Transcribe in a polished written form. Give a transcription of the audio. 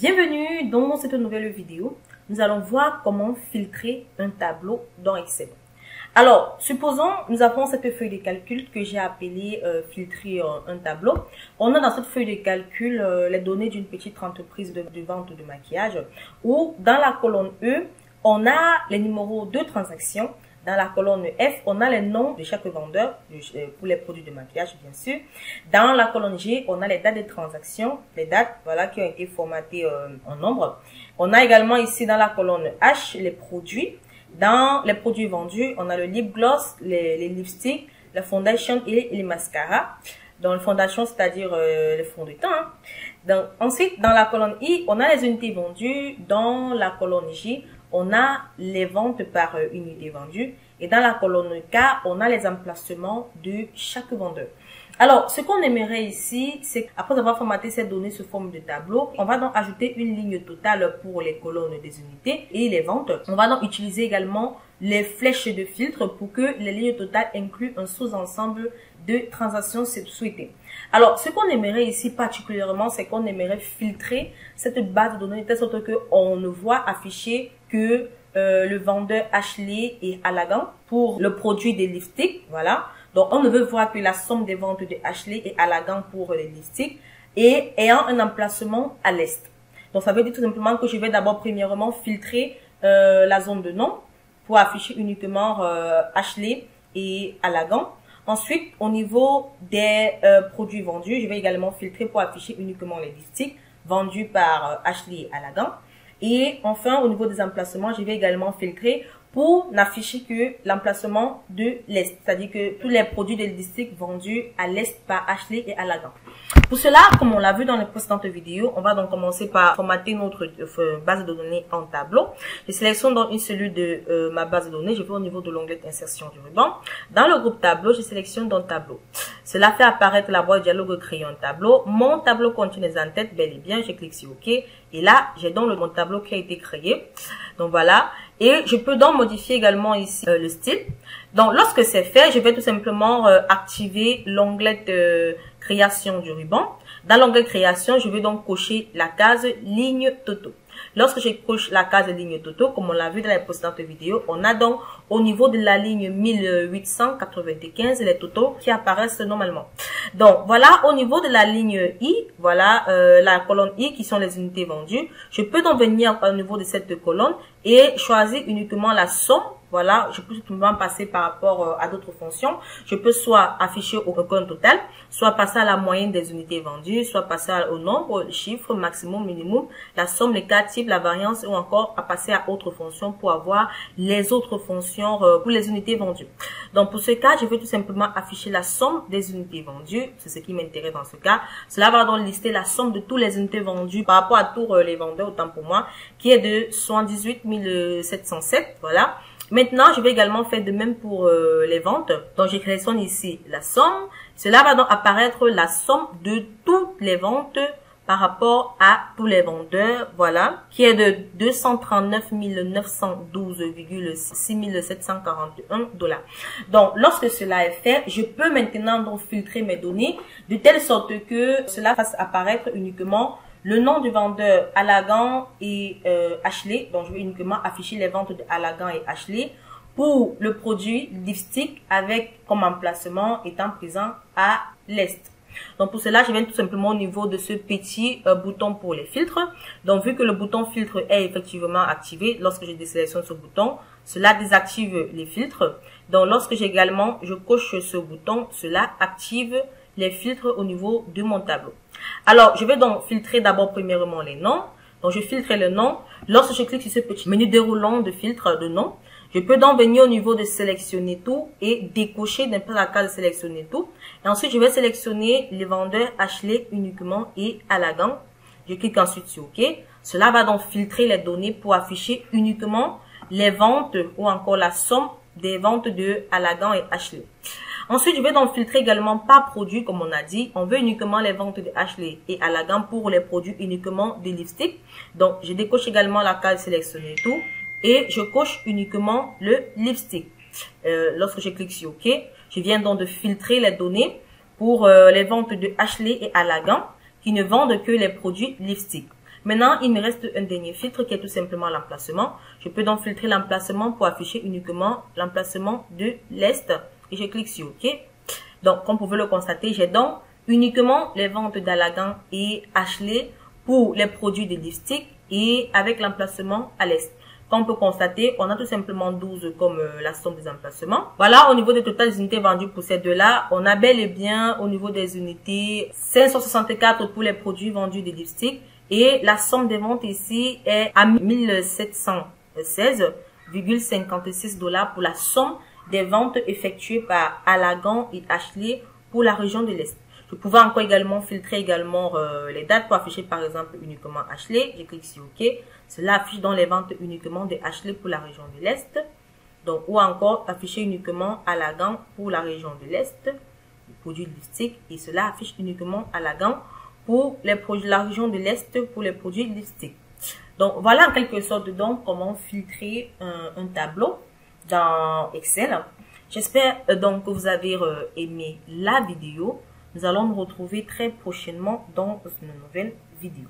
Bienvenue dans cette nouvelle vidéo. Nous allons voir comment filtrer un tableau dans Excel. Alors, supposons nous avons cette feuille de calcul que j'ai appelée filtrer un tableau. On a dans cette feuille de calcul les données d'une petite entreprise de vente de maquillage où dans la colonne E, on a les numéros de transactions. Dans la colonne F, on a les noms de chaque vendeur pour les produits de maquillage, bien sûr. Dans la colonne G, on a les dates de transaction, les dates voilà, qui ont été formatées en nombre. On a également ici dans la colonne H les produits. Dans les produits vendus, on a le lip gloss, les lipsticks, la foundation et les mascaras. Dans le fondation, c'est-à-dire le fond de teint. Donc, ensuite, dans la colonne I, on a les unités vendues. Dans la colonne J, on a les ventes par unité vendue. Et dans la colonne K, on a les emplacements de chaque vendeur. Alors, ce qu'on aimerait ici, c'est qu'après avoir formaté ces données sous forme de tableau, on va donc ajouter une ligne totale pour les colonnes des unités et les ventes. On va donc utiliser également les flèches de filtre pour que les lignes totales incluent un sous-ensemble de transactions souhaitées. Alors, ce qu'on aimerait ici particulièrement, c'est qu'on aimerait filtrer cette base de données de telle sorte qu'on ne voit afficher que le vendeur Ashley et Allergan pour le produit des lipsticks, voilà. Donc, on ne veut voir que la somme des ventes de Ashley et Allergan pour les lipsticks et ayant un emplacement à l'est. Donc, ça veut dire tout simplement que je vais d'abord premièrement filtrer la zone de nom pour afficher uniquement Ashley et Allergan. Ensuite, au niveau des produits vendus, je vais également filtrer pour afficher uniquement les lipsticks vendus par Ashley et Allergan. Et enfin, au niveau des emplacements, je vais également filtrer pour n'afficher que l'emplacement de l'Est. C'est-à-dire que tous les produits de lipstick vendus à l'Est par Ashley et Allergan. Pour cela, comme on l'a vu dans les précédentes vidéos, on va donc commencer par formater notre base de données en tableau. Je sélectionne donc une cellule de ma base de données. Je vais au niveau de l'onglet insertion du ruban. Dans le groupe tableau, je sélectionne donc tableau. Cela fait apparaître la boîte dialogue créer un tableau. Mon tableau contient les en-têtes, bel et bien. Je clique sur OK. Et là, j'ai donc mon tableau qui a été créé. Donc voilà. Et je peux donc modifier également ici le style. Donc lorsque c'est fait, je vais tout simplement activer l'onglet de création du ruban. Dans l'onglet création, je vais donc cocher la case ligne toto. Lorsque je coche la case ligne toto, comme on l'a vu dans les précédentes vidéos, on a donc au niveau de la ligne 1895 les totaux qui apparaissent normalement. Donc voilà, au niveau de la ligne I, voilà la colonne I qui sont les unités vendues. Je peux donc venir au niveau de cette colonne et choisir uniquement la somme. Voilà, je peux tout simplement passer par rapport à d'autres fonctions. Je peux soit afficher au compte total, soit passer à la moyenne des unités vendues, soit passer au nombre, le chiffre, maximum, minimum, la somme, les cas types, la variance ou encore à passer à autres fonctions pour avoir les autres fonctions pour les unités vendues. Donc pour ce cas, je vais tout simplement afficher la somme des unités vendues. C'est ce qui m'intéresse dans ce cas. Cela va donc lister la somme de toutes les unités vendues par rapport à tous les vendeurs, autant pour moi, qui est de 78 707. Voilà. Maintenant, je vais également faire de même pour les ventes. Donc, je sélectionne ici la somme. Cela va donc apparaître la somme de toutes les ventes par rapport à tous les vendeurs, voilà, qui est de 239 912,6 741 $. Donc, lorsque cela est fait, je peux maintenant donc filtrer mes données de telle sorte que cela fasse apparaître uniquement le nom du vendeur Allergan et Ashley. Donc, je vais uniquement afficher les ventes de Allergan et Ashley pour le produit lipstick avec comme emplacement étant présent à l'est. Donc, pour cela, je viens tout simplement au niveau de ce petit bouton pour les filtres. Donc, vu que le bouton filtre est effectivement activé, lorsque je désélectionne ce bouton, cela désactive les filtres. Donc, lorsque je coche ce bouton, cela active les filtres au niveau de mon tableau. Alors, je vais donc filtrer d'abord premièrement les noms. Donc, je filtre le nom. Lorsque je clique sur ce petit menu déroulant de filtre de nom, je peux donc venir au niveau de sélectionner tout et décocher d'un peu la case sélectionner tout. Et ensuite, je vais sélectionner les vendeurs Ashley uniquement et Allergan. Je clique ensuite sur OK. Cela va donc filtrer les données pour afficher uniquement les ventes ou encore la somme des ventes de Allergan et Ashley. Ensuite, je vais donc filtrer également par produit, comme on a dit. On veut uniquement les ventes de Ashley et Allergan pour les produits uniquement des lipsticks. Donc, je décoche également la case sélectionner tout et je coche uniquement le lipstick. Lorsque je clique sur OK, je viens donc de filtrer les données pour les ventes de Ashley et Allergan qui ne vendent que les produits lipsticks. Maintenant, il me reste un dernier filtre qui est tout simplement l'emplacement. Je peux donc filtrer l'emplacement pour afficher uniquement l'emplacement de l'Est. Et je clique sur OK. Donc, comme vous pouvez le constater, j'ai donc uniquement les ventes d'Alagan et Ashley pour les produits de lipstick et avec l'emplacement à l'Est. Comme on peut constater, on a tout simplement 12 comme la somme des emplacements. Voilà, au niveau des total des unités vendues pour ces deux-là, on a bel et bien au niveau des unités 564 pour les produits vendus de lipstick et la somme des ventes ici est à 1716,56 $ pour la somme des ventes effectuées par Alagan et Ashley pour la région de l'Est. Je pouvais encore également filtrer également les dates pour afficher par exemple uniquement Ashley. Je clique sur OK. Cela affiche dans les ventes uniquement de Ashley pour la région de l'Est. Donc, ou encore afficher uniquement Alagan pour la région de l'Est, les produits lipstick. Et cela affiche uniquement Alagan pour les produits de la région de l'Est pour les produits lipstick. Donc, voilà en quelque sorte donc comment filtrer un tableau dans Excel. J'espère donc que vous avez aimé la vidéo. Nous allons nous retrouver très prochainement dans une nouvelle vidéo.